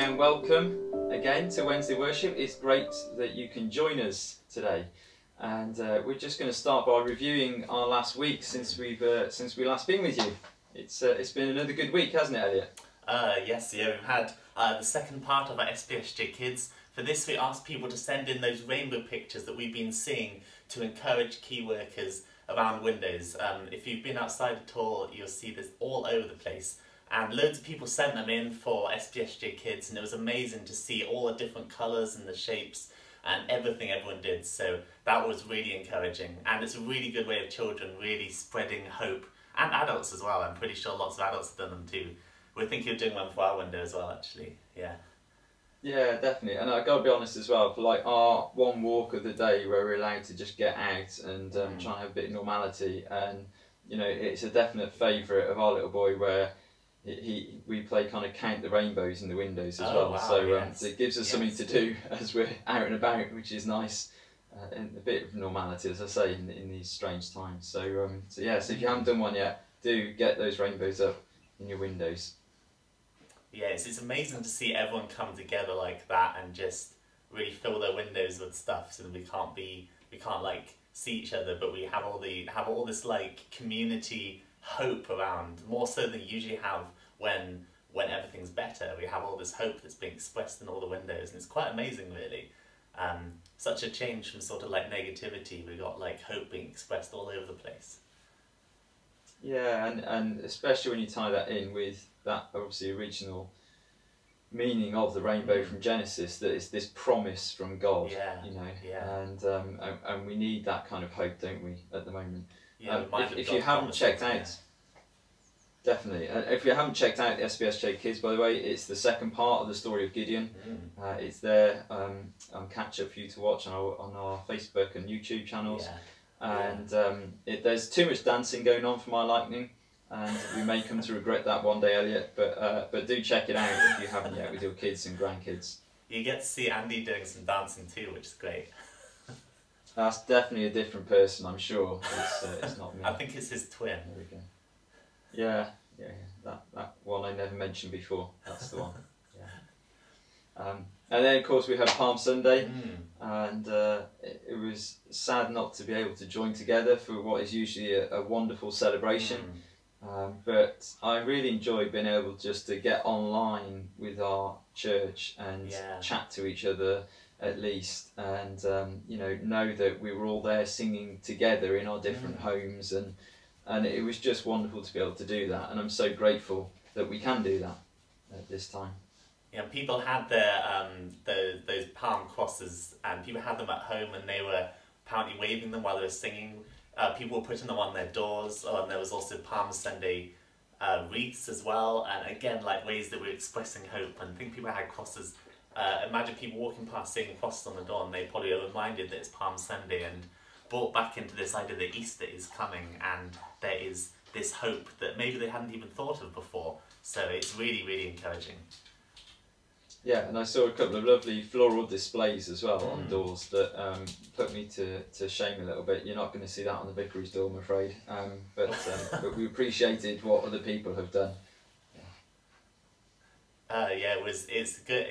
and welcome again to Wednesday Worship. It's great that you can join us today, and we're just going to start by reviewing our last week since we last been with you. It's been another good week, hasn't it, Elliot? Yes, yeah, we've had the second part of our SPSJ Kids. For this, we asked people to send in those rainbow pictures that we've been seeing to encourage key workers around Windows. If you've been outside at all, you'll see this all over the place. And loads of people sent them in for SPSJ Kids, and it was amazing to see all the different colours and the shapes and everything everyone did. So that was really encouraging, and it's a really good way of children really spreading hope, and adults as well. I'm pretty sure lots of adults have done them too. We're thinking of doing one for our window as well, actually. Yeah, definitely. And I've got to be honest as well, for like our one walk of the day where we're allowed to just get out and try and have a bit of normality, and you know, it's a definite favourite of our little boy where we play kind of count the rainbows in the windows as well. Wow, so yes. it gives us something to do as we're out and about, which is nice, and a bit of normality, as I say, in these strange times. So yeah, so if you haven't done one yet, do get those rainbows up in your windows. Yeah, it's amazing to see everyone come together like that and just really fill their windows with stuff, so that we can't like see each other, but we have all this like community hope around, more so than you usually have when everything's better. We have all this hope that's being expressed in all the windows, and it's quite amazing, really. Such a change from sort of like negativity. We got like hope being expressed all over the place. Yeah, and especially when you tie that in with that obviously original meaning of the rainbow from Genesis, that it's this promise from God. Yeah, you know. yeah. And we need that kind of hope, don't we, at the moment? Yeah, if you haven't checked out, definitely. If you haven't checked out the SPSJ Kids, by the way, it's the second part of the story of Gideon. It's there on catch up for you to watch on our Facebook and YouTube channels. And there's too much dancing going on for my liking, and we may come to regret that one day, Elliot. But do check it out if you haven't yet with your kids and grandkids. You get to see Andy doing some dancing too, which is great. That's definitely a different person, I'm sure. It's not me. I think it's his twin. There we go. Yeah. That one I never mentioned before. That's the one. Yeah. And then of course we had Palm Sunday, and it was sad not to be able to join together for what is usually a wonderful celebration. But I really enjoyed being able just to get online with our church and chat to each other, at least, and you know that we were all there singing together in our different homes, and it was just wonderful to be able to do that, and I'm so grateful that we can do that at this time. Yeah, people had their those palm crosses, and people had them at home, and they were apparently waving them while they were singing. People were putting them on their doors, and there was also Palm Sunday wreaths as well, and again, like ways that we're expressing hope. And I think people had crosses. Imagine people walking past seeing crosses on the door, and they probably are reminded that it's Palm Sunday and brought back into this idea that Easter is coming, and there is this hope that maybe they hadn't even thought of before. So it's really, really encouraging. Yeah, and I saw a couple of lovely floral displays as well on doors that put me to shame a little bit. You're not going to see that on the vicarage door, I'm afraid. But we appreciated what other people have done. Yeah, it's good.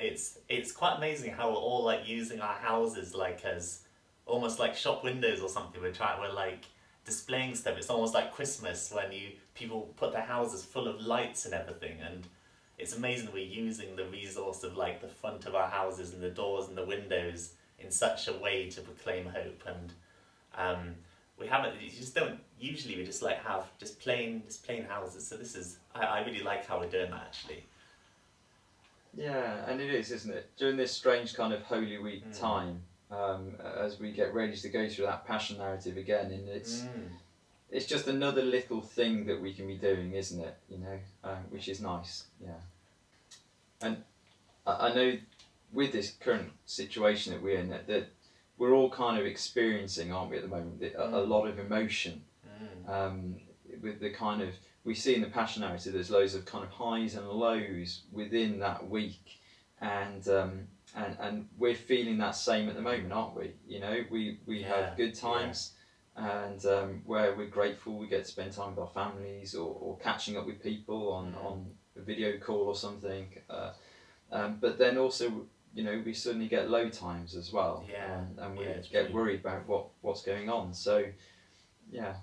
It's quite amazing how we're all like using our houses like as almost like shop windows or something. We're like displaying stuff. It's almost like Christmas when people put their houses full of lights and everything, and it's amazing that we're using the resource of like the front of our houses and the doors and the windows in such a way to proclaim hope. And we haven't. You just don't. Usually we just like have just plain houses. So this is. I really like how we're doing that, actually. Yeah, and it is, isn't it? During this strange kind of Holy Week time, as we get ready to go through that Passion narrative again, and it's just another little thing that we can be doing, isn't it? You know, which is nice. Yeah. And I know with this current situation that we're in, that we're all kind of experiencing, aren't we, at the moment, a lot of emotion. With the kind of, we see in the Passion narrative, there's loads of kind of highs and lows within that week, and we're feeling that same at the moment, aren't we? You know, we have good times, and where we're grateful we get to spend time with our families, or catching up with people on a video call or something. But then also, we suddenly get low times as well, Yeah, and we it's get true. worried about what's going on. So, yeah.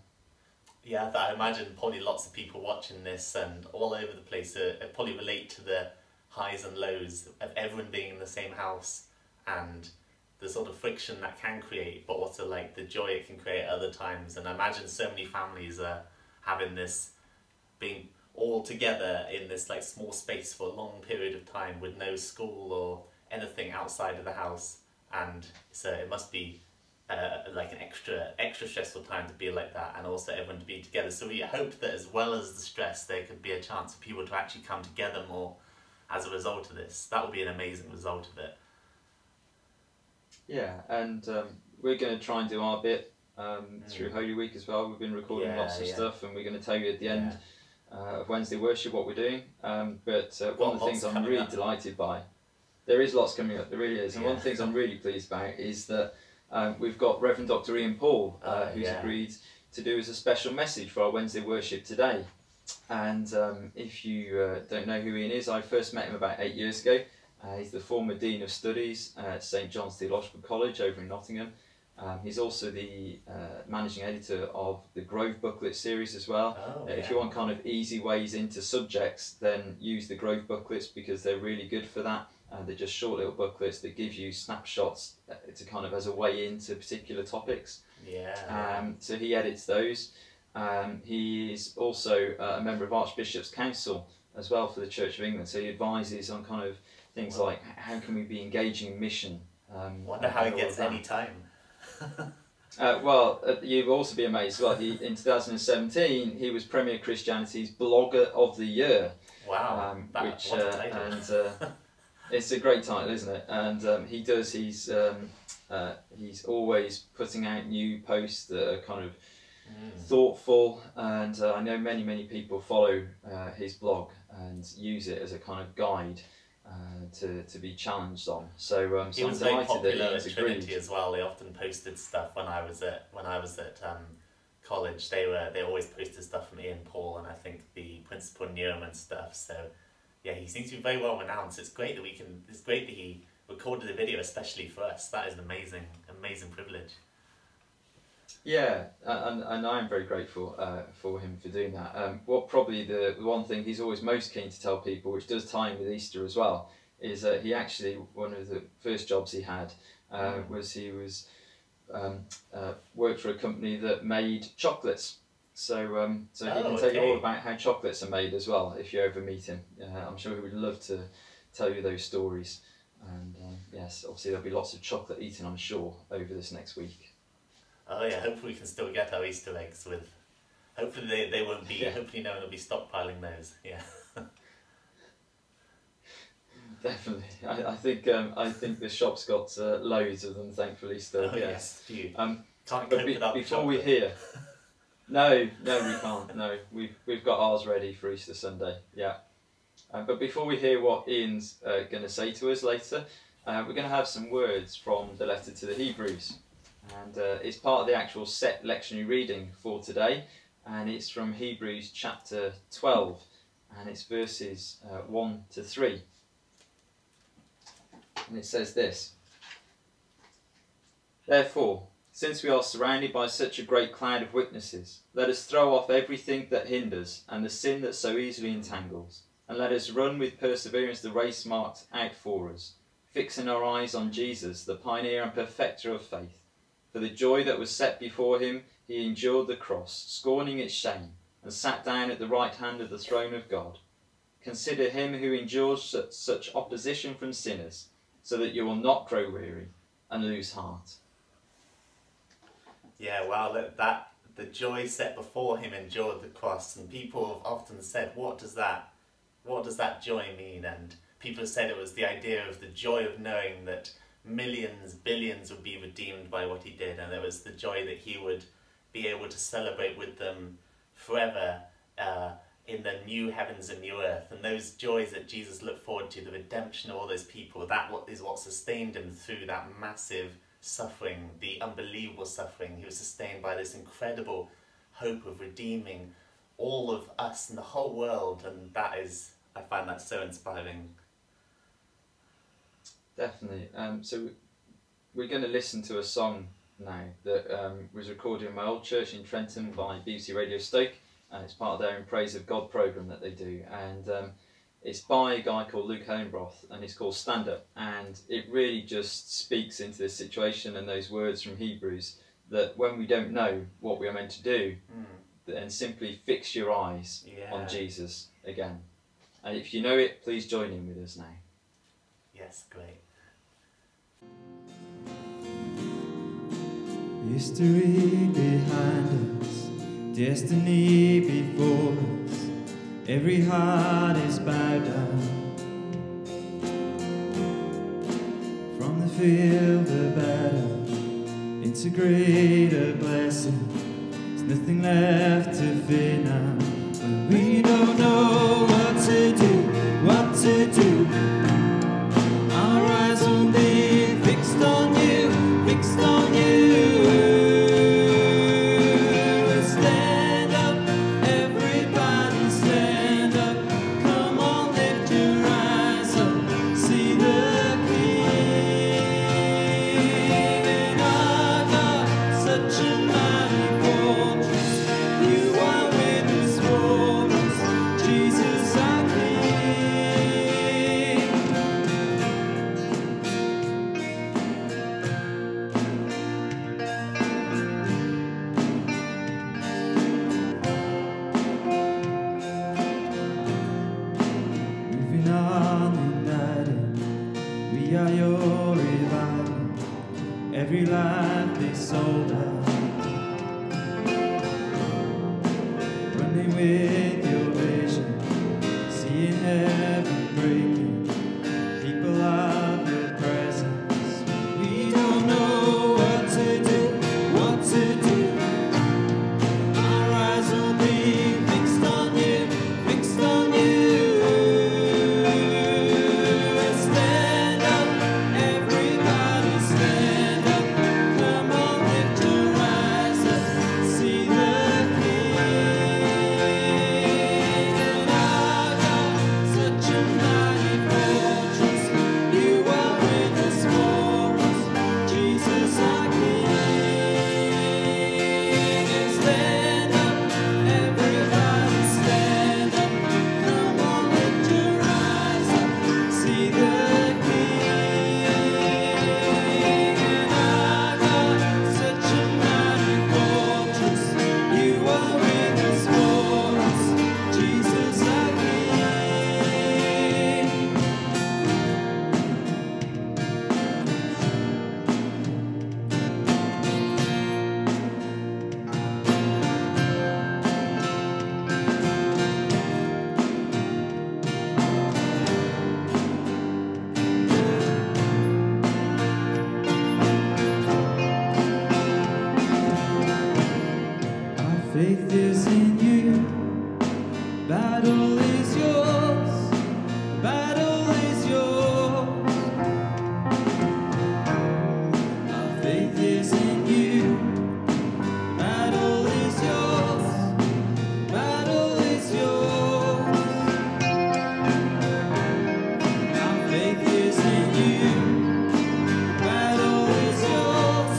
Yeah, I imagine probably lots of people watching this and all over the place probably relate to the highs and lows of everyone being in the same house and the sort of friction that can create, but also like the joy it can create at other times. And I imagine so many families are having this, being all together in this like small space for a long period of time with no school or anything outside of the house, and so it must be like an extra stressful time to be like that, and also everyone to be together. So we hope that as well as the stress, there could be a chance for people to actually come together more as a result of this. That would be an amazing result of it. Yeah, and we're going to try and do our bit through Holy Week as well. We've been recording lots of stuff, and we're going to tell you at the end of Wednesday worship what we're doing. But one of the things I'm really delighted by, there is lots coming up, there really is. And one of the things I'm really pleased about is that we've got Reverend Dr. Ian Paul, who's agreed to do as a special message for our Wednesday worship today. And if you don't know who Ian is, I first met him about 8 years ago. He's the former Dean of Studies at St John's Theological College over in Nottingham. He's also the managing editor of the Grove booklet series as well. If you want kind of easy ways into subjects, then use the Grove booklets because they're really good for that. They're just short little booklets that give you snapshots to kind of as a way into particular topics. So he edits those. He is also a member of Archbishop's Council as well for the Church of England. So he advises on kind of things like how can we be engaging in mission. Wonder how he gets any time. You'll also be amazed. Well, in 2017 he was Premier Christianity's Blogger of the Year. Wow! What a title. It's a great title, isn't it? And he's always putting out new posts that are kind of thoughtful, and I know many people follow his blog and use it as a kind of guide to be challenged on. So, he was very popular at Trinity as well. They often posted stuff when I was at college. They always posted stuff from Ian Paul and I think the Principal Newham and stuff. So yeah, he seems to be very well renowned. So it's great that he recorded a video especially for us. That is an amazing privilege. Yeah, and I'm very grateful for him for doing that. What probably the one thing he's always most keen to tell people, which does tie in with Easter as well, is that he actually, one of the first jobs he had was worked for a company that made chocolates. So he can tell you all about how chocolates are made as well if you ever meet him. I'm sure he would love to tell you those stories. And yes, obviously there'll be lots of chocolate eaten, I'm sure, over this next week. Oh yeah, hopefully we can still get our Easter eggs with. Hopefully they won't be. Hopefully no one will be stockpiling those. Yeah. Definitely, I think the shop's got loads of them, thankfully still. Oh yes, few. Can't cope without before we hear. No, we can't. No, we've got ours ready for Easter Sunday. Yeah. But before we hear what Ian's going to say to us later, we're going to have some words from the letter to the Hebrews. And it's part of the actual set lectionary reading for today, and it's from Hebrews chapter 12, and it's verses 1 to 3. And it says this: Therefore, since we are surrounded by such a great cloud of witnesses, let us throw off everything that hinders and the sin that so easily entangles, and let us run with perseverance the race marked out for us, fixing our eyes on Jesus, the pioneer and perfecter of faith. For the joy that was set before him, he endured the cross, scorning its shame, and sat down at the right hand of the throne of God. Consider him who endures such opposition from sinners, so that you will not grow weary and lose heart. Yeah, wow, the joy set before him endured the cross, and people have often said, what does that joy mean? And people have said it was the idea of the joy of knowing that millions, billions would be redeemed by what he did, and it was the joy that he would be able to celebrate with them forever in the new heavens and new earth. And those joys that Jesus looked forward to, the redemption of all those people, that is what sustained him through that massive suffering, the unbelievable suffering. He was sustained by this incredible hope of redeeming all of us and the whole world, and I find that so inspiring. Definitely. So we're going to listen to a song now that was recorded in my old church in Trenton by BBC Radio Stoke, and it's part of their In Praise of God programme that they do. And it's by a guy called Luke Hohenbroth, and it's called Stand Up. And it really just speaks into this situation and those words from Hebrews that when we don't know what we are meant to do, then simply fix your eyes on Jesus again. And if you know it, please join in with us now. Yes, great. History behind us, destiny before us, every heart is bowed down. From the field of battle into greater blessing, there's nothing left to fear now. When we don't know what to do, what to do, our eyes will be fixed on you, fixed on you. Stand up, everybody stand up. Come on, lift your eyes up, see the King. And our God, such a mighty fortress, you are with us for us, Jesus our King. Moving on united, we are your revival. Every life is sold out. Running with your vision, seeing heaven breaking. People of your presence. We don't know what to do, what to do. Our eyes will be fixed on you, fixed on you. Stand up, everybody stand up. Come on, lift your eyes up, see the King. And our God, such a mighty fortress, you are with us for us, Jesus our King. And stand up, everybody stand up. Come on, lift your eyes up, see the King. And our God, such a mighty fortress, you are with us for us, Jesus our King. Our faith is in you. Battle is yours. Battle is yours. Our faith is in you. Battle is yours. Battle is yours. Our faith is in you. Battle is yours.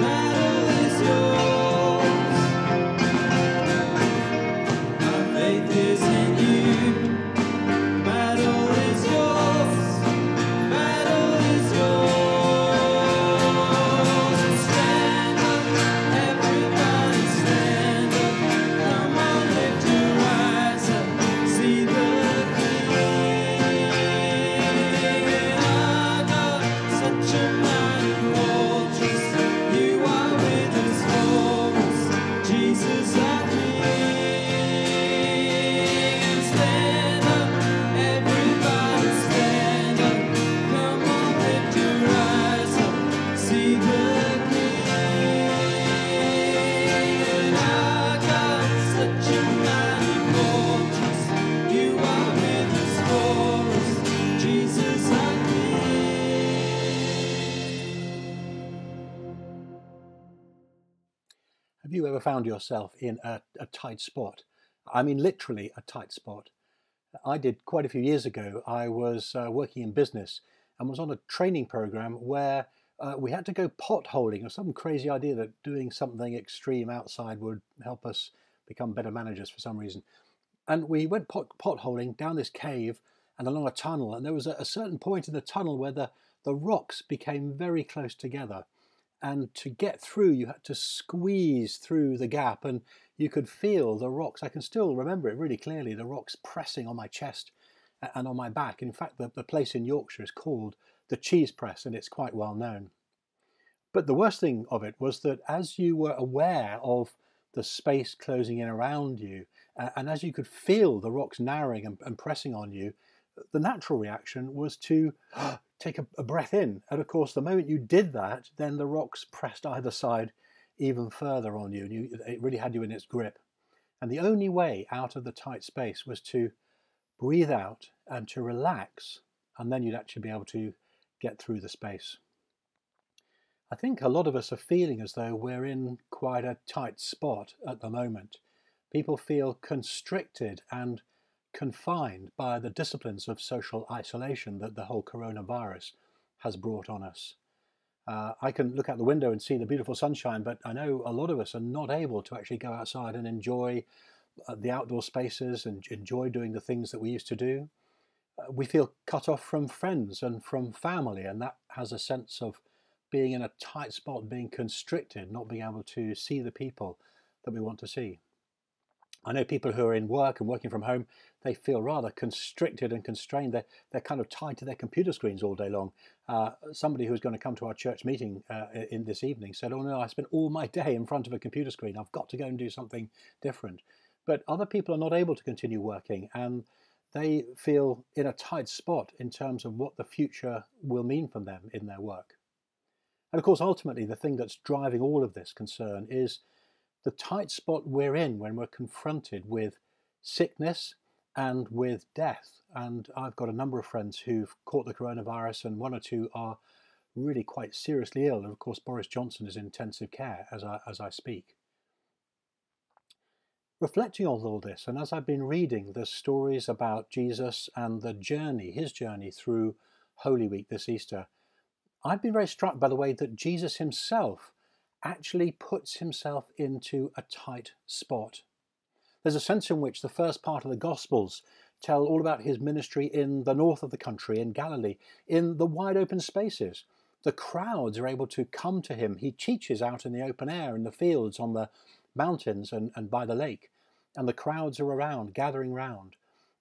Battle is yours. Our faith is in you. Battle is yours. Battle is yours. Stand up, everybody stand up. Come on, lift your eyes up, see the King. Our God, such a mighty fortress, you are with us for us, Jesus our King. Stand up, everybody stand up. Come on, lift your eyes up, see the King. Our God, such a mighty fortress, you are with us for us, Jesus our King. Have you ever found yourself in a tight spot? I mean, literally a tight spot. I did quite a few years ago. I was working in business, and was on a training program where we had to go potholing, or some crazy idea that doing something extreme outside would help us become better managers for some reason. And we went potholing down this cave and along a tunnel, and there was a certain point in the tunnel where the rocks became very close together. And to get through, you had to squeeze through the gap, and you could feel the rocks. I can still remember it really clearly, the rocks pressing on my chest and on my back. In fact, the place in Yorkshire is called the Cheese Press, and it's quite well known. But the worst thing of it was that as you were aware of the space closing in around you, and as you could feel the rocks narrowing and pressing on you, the natural reaction was to take a breath in. And of course, the moment you did that, then the rocks pressed either side even further on you, and it really had you in its grip. And the only way out of the tight space was to breathe out and to relax, and then you'd actually be able to get through the space. I think a lot of us are feeling as though we're in quite a tight spot at the moment. People feel constricted and confined by the disciplines of social isolation that the whole coronavirus has brought on us. I can look out the window and see the beautiful sunshine, but I know a lot of us are not able to actually go outside and enjoy the outdoor spaces and enjoy doing the things that we used to do. We feel cut off from friends and from family, and that has a sense of being in a tight spot, being constricted, not being able to see the people that we want to see. I know people who are in work and working from home, they feel rather constricted and constrained. They're kind of tied to their computer screens all day long. Somebody who was going to come to our church meeting in this evening said, "Oh no, I spent all my day in front of a computer screen. I've got to go and do something different." But other people are not able to continue working, and they feel in a tight spot in terms of what the future will mean for them in their work. And of course, ultimately, the thing that's driving all of this concern is the tight spot we're in when we're confronted with sickness and with death. And I've got a number of friends who've caught the coronavirus, and one or two are really quite seriously ill. And of course, Boris Johnson is in intensive care as I speak. Reflecting on all this, and as I've been reading the stories about Jesus and the journey, his journey through Holy Week this Easter, I've been very struck by the way that Jesus himself actually puts himself into a tight spot. There's a sense in which the first part of the Gospels tell all about his ministry in the north of the country, in Galilee, in the wide open spaces. The crowds are able to come to him. He teaches out in the open air, in the fields, on the mountains and by the lake. And the crowds are around, gathering round.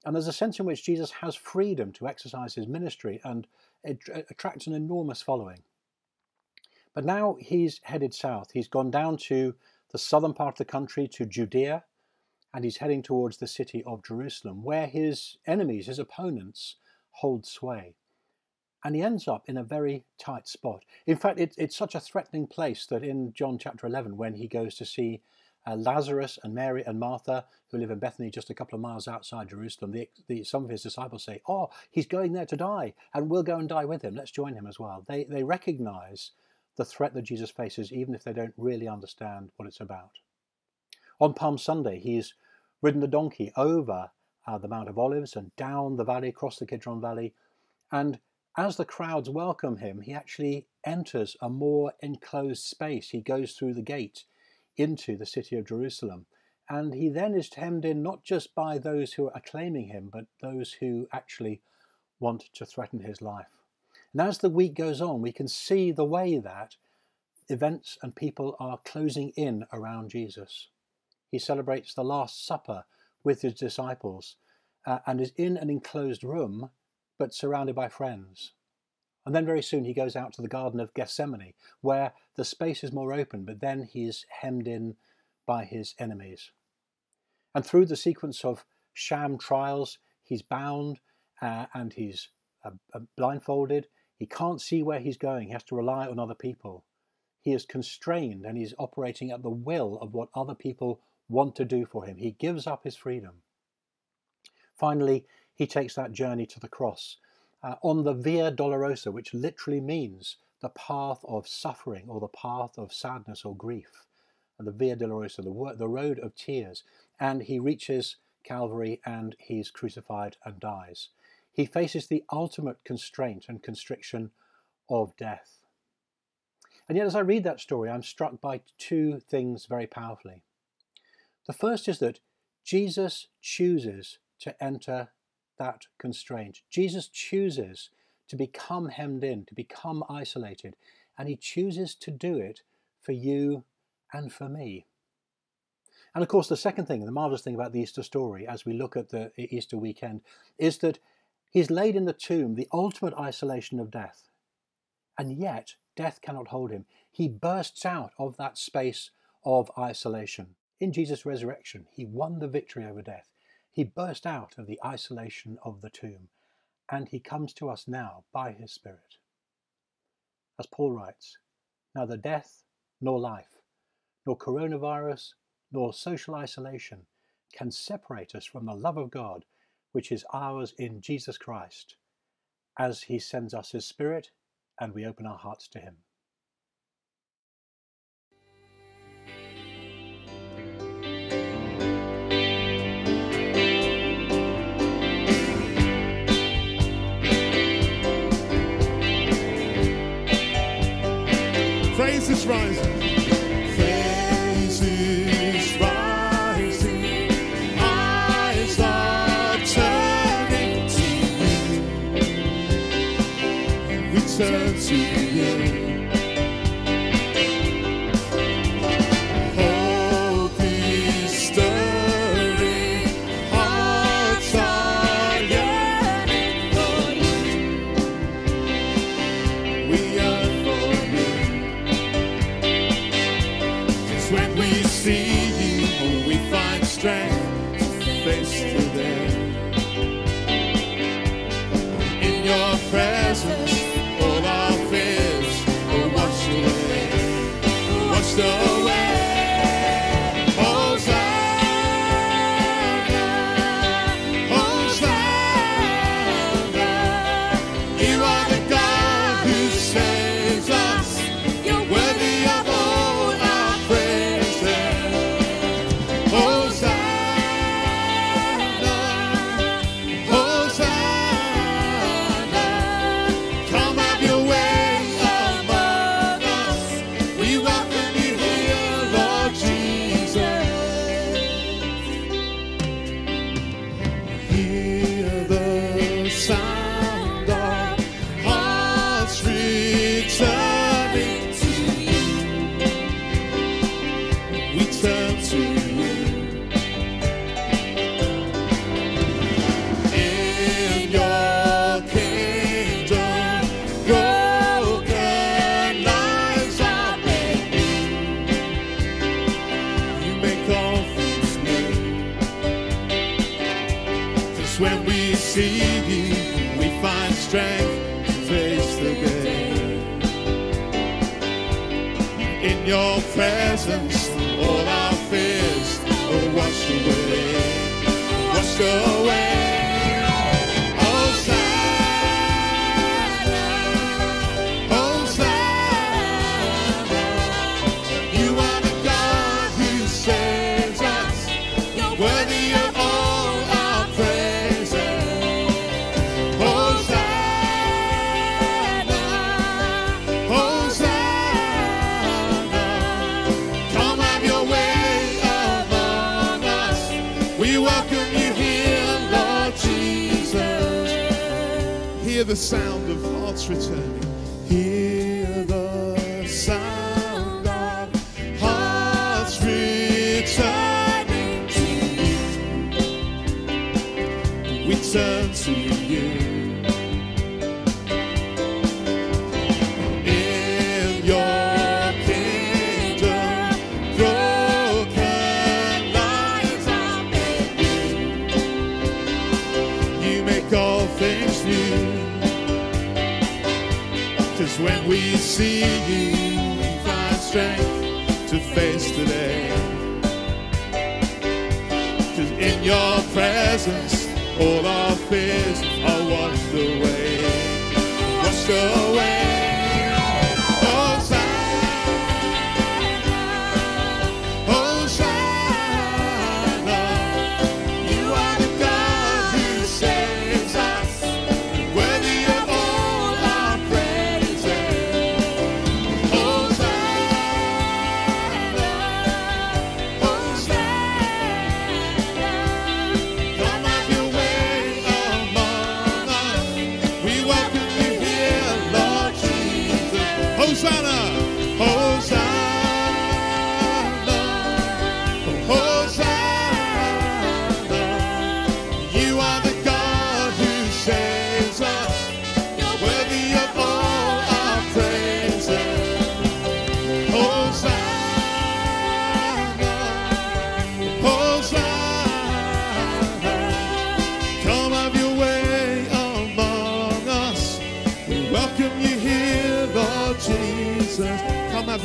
And there's a sense in which Jesus has freedom to exercise his ministry, and it attracts an enormous following. But now he's headed south. He's gone down to the southern part of the country, to Judea, and he's heading towards the city of Jerusalem, where his enemies, his opponents, hold sway. And he ends up in a very tight spot. In fact, it's such a threatening place that in John chapter 11, when he goes to see Lazarus and Mary and Martha, who live in Bethany just a couple of miles outside Jerusalem, some of his disciples say, "Oh, he's going there to die, and we'll go and die with him. Let's join him as well." They recognize the threat that Jesus faces, even if they don't really understand what it's about. On Palm Sunday, he's ridden the donkey over the Mount of Olives and down the valley, across the Kidron Valley. And as the crowds welcome him, he actually enters a more enclosed space. He goes through the gate into the city of Jerusalem. And he then is hemmed in not just by those who are acclaiming him, but those who actually want to threaten his life. And as the week goes on, we can see the way that events and people are closing in around Jesus. He celebrates the Last Supper with his disciples and is in an enclosed room, but surrounded by friends. And then very soon he goes out to the Garden of Gethsemane, where the space is more open, but then he is hemmed in by his enemies. And through the sequence of sham trials, he's bound and he's blindfolded. He can't see where he's going. He has to rely on other people. He is constrained, and he's operating at the will of what other people want to do for him. He gives up his freedom. Finally, he takes that journey to the cross on the Via Dolorosa, which literally means the path of suffering or the path of sadness or grief. And the Via Dolorosa, the road of tears. And he reaches Calvary and he's crucified and dies. He faces the ultimate constraint and constriction of death. And yet, as I read that story, I'm struck by two things very powerfully. The first is that Jesus chooses to enter that constraint. Jesus chooses to become hemmed in, to become isolated, and he chooses to do it for you and for me. And of course, the second thing, the marvellous thing about the Easter story, as we look at the Easter weekend, is that he's laid in the tomb, the ultimate isolation of death. And yet, death cannot hold him. He bursts out of that space of isolation. In Jesus' resurrection, he won the victory over death. He burst out of the isolation of the tomb. And he comes to us now by his Spirit. As Paul writes, neither death nor life, nor coronavirus, nor social isolation can separate us from the love of God, which is ours in Jesus Christ, as he sends us his Spirit and we open our hearts to him. Praise is rising. Praise is rising. Eyes are turning to you. We turn to you. Hope is stirring. Hearts are yearning for you. We are for you. When we see you, we find strength to face today. In your presence, all our fears are washed away, washed away. Hosanna, Hosanna. You are the God who saves us. You're worthy of all our praise. Hosanna, Hosanna. Come have your way among us. We welcome you here, Lord Jesus. Hear the sound of hearts returning to you. We turn to you. In your kingdom, broken lives are made new. You make all things new. 'Cause when we see you, we find strength to face the day. In your presence, all our fears are washed away, washed away. Hosanna, Hosanna. You are the God who saves us. You're worthy of all our praises. Hosanna, Hosanna. Come have your way among us. We welcome you here, Lord Jesus. Hear the sound of hearts returning. Hear the sound of hearts returning to you. We turn to you. In your kingdom, broken lives are made new. You make all things new. 'Cause when we see you, we find strength to face today. 'Cause in your presence, all our fears are washed away, washed away. Hosanna, Hosanna. You are the God who saves us.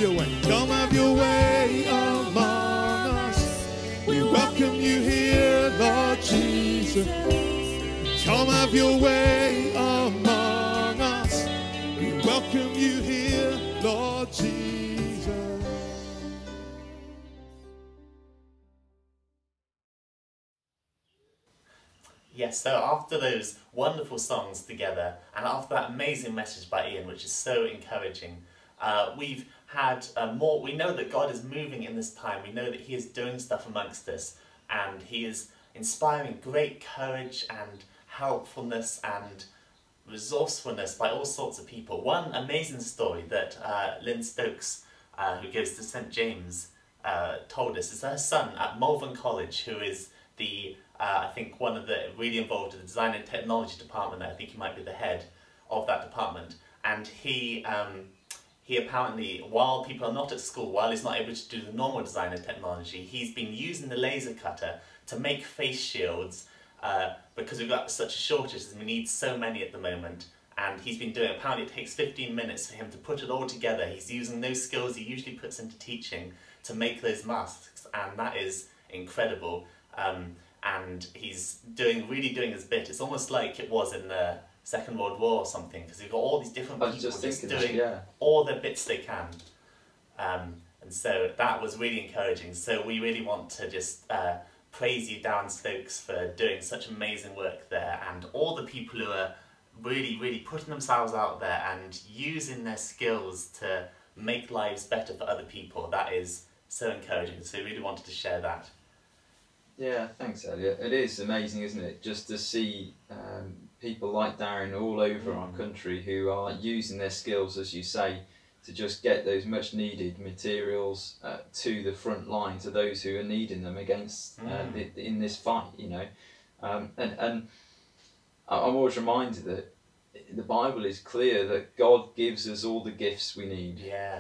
your way. Come have your way among us. We welcome you here, Lord Jesus. Come have your way among us. We welcome you here, Lord Jesus. Yes, so after those wonderful songs together, and after that amazing message by Ian, which is so encouraging, we've had more. We know that God is moving in this time. We know that He is doing stuff amongst us, and He is inspiring great courage and helpfulness and resourcefulness by all sorts of people. One amazing story that Lynn Stokes, who goes to St James, told us is her son at Malvern College, who is the I think one of the really involved in the design and technology department. I think he might be the head of that department, and he apparently, while people are not at school, while he's not able to do the normal design and technology, he's been using the laser cutter to make face shields because we've got such a shortage and we need so many at the moment. And he's been doing it. Apparently it takes 15 minutes for him to put it all together. He's using those skills he usually puts into teaching to make those masks, and that is incredible. And he's really doing his bit. It's almost like it was in the Second World War or something, because you've got all these different people just doing all the bits they can. And so that was really encouraging. So we really want to just praise you, Darren Stokes, for doing such amazing work there, and all the people who are really putting themselves out there and using their skills to make lives better for other people. That is so encouraging. So we really wanted to share that. Yeah, thanks, Elliot. It is amazing, isn't it, just to see people like Darren all over our country who are using their skills, as you say, to just get those much needed materials to the front line, to those who are needing them against in this fight, you know. And I'm always reminded that the Bible is clear that God gives us all the gifts we need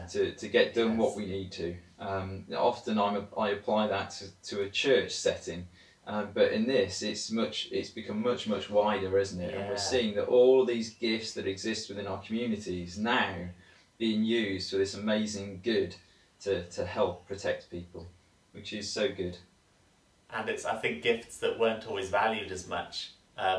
to get done what we need to. Often I apply that to a church setting, but in this it's become much wider, isn't it? And we're seeing that all these gifts that exist within our communities now being used for this amazing good to help protect people, which is so good. And it's, I think, gifts that weren't always valued as much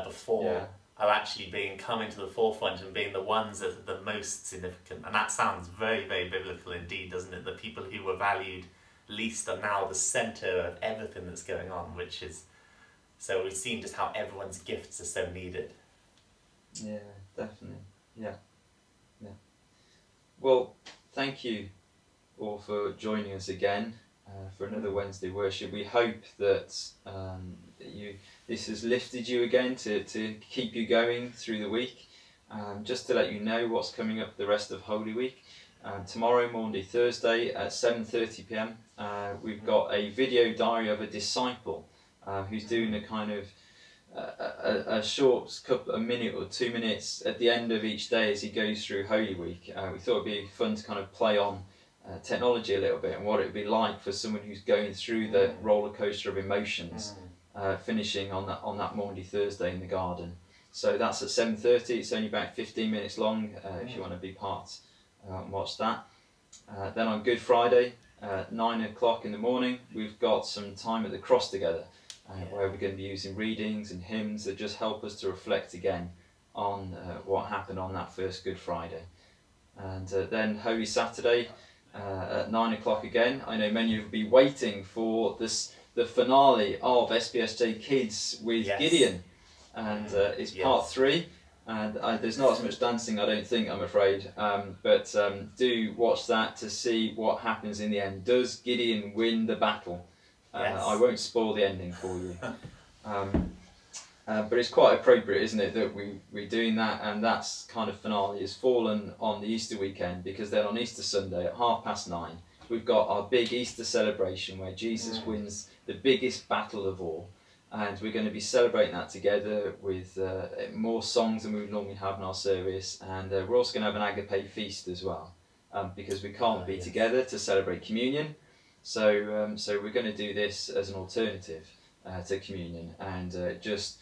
before are actually coming to the forefront and being the ones that are the most significant. And that sounds very biblical indeed, doesn't it? The people who were valued least are now the centre of everything that's going on, which is, so we've seen just how everyone's gifts are so needed. Yeah, definitely. Yeah. Well, thank you all for joining us again for another Wednesday worship. We hope that this has lifted you again to keep you going through the week. Just to let you know what's coming up the rest of Holy Week. Tomorrow, Maundy Thursday at 7:30 p.m. We've got a video diary of a disciple who's doing a kind of a short a minute or 2 minutes at the end of each day as he goes through Holy Week. We thought it'd be fun to kind of play on technology a little bit and what it would be like for someone who's going through the roller coaster of emotions, finishing on that Maundy Thursday in the garden. So that's at 7:30. It's only about 15 minutes long if you want to be part and watch that. Then on Good Friday, 9 o'clock in the morning, we've got some time at the cross together, where we're going to be using readings and hymns that just help us to reflect again on what happened on that first Good Friday. And then Holy Saturday at 9 o'clock again. I know many of you will be waiting for the finale of SPSJ Kids with Gideon, and it's part 3. And there's not as much dancing, I don't think, I'm afraid, but do watch that to see what happens in the end. Does Gideon win the battle? I won't spoil the ending for you. But it's quite appropriate, isn't it, that we're doing that, and that's kind of finale has fallen on the Easter weekend, because then on Easter Sunday at 9:30 we've got our big Easter celebration where Jesus wins the biggest battle of all, and we're going to be celebrating that together with more songs than we would normally have in our service, and we're also going to have an agape feast as well, because we can't be together to celebrate communion. So we're going to do this as an alternative to communion, and just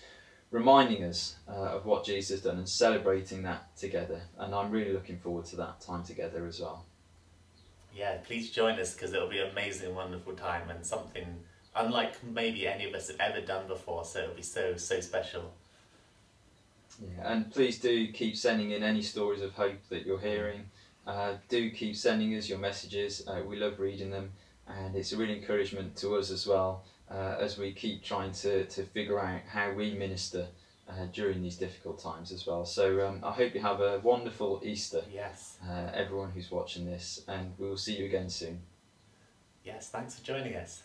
reminding us of what Jesus has done and celebrating that together. And I'm really looking forward to that time together as well. Yeah, please join us because it'll be an amazing, wonderful time and something unlike maybe any of us have ever done before, so it'll be so special. Yeah, and please do keep sending in any stories of hope that you're hearing. Do keep sending us your messages. We love reading them, and it's a real encouragement to us as well as we keep trying to figure out how we minister during these difficult times as well. So I hope you have a wonderful Easter, Yes. everyone who's watching this, and we will see you again soon. Yes, thanks for joining us.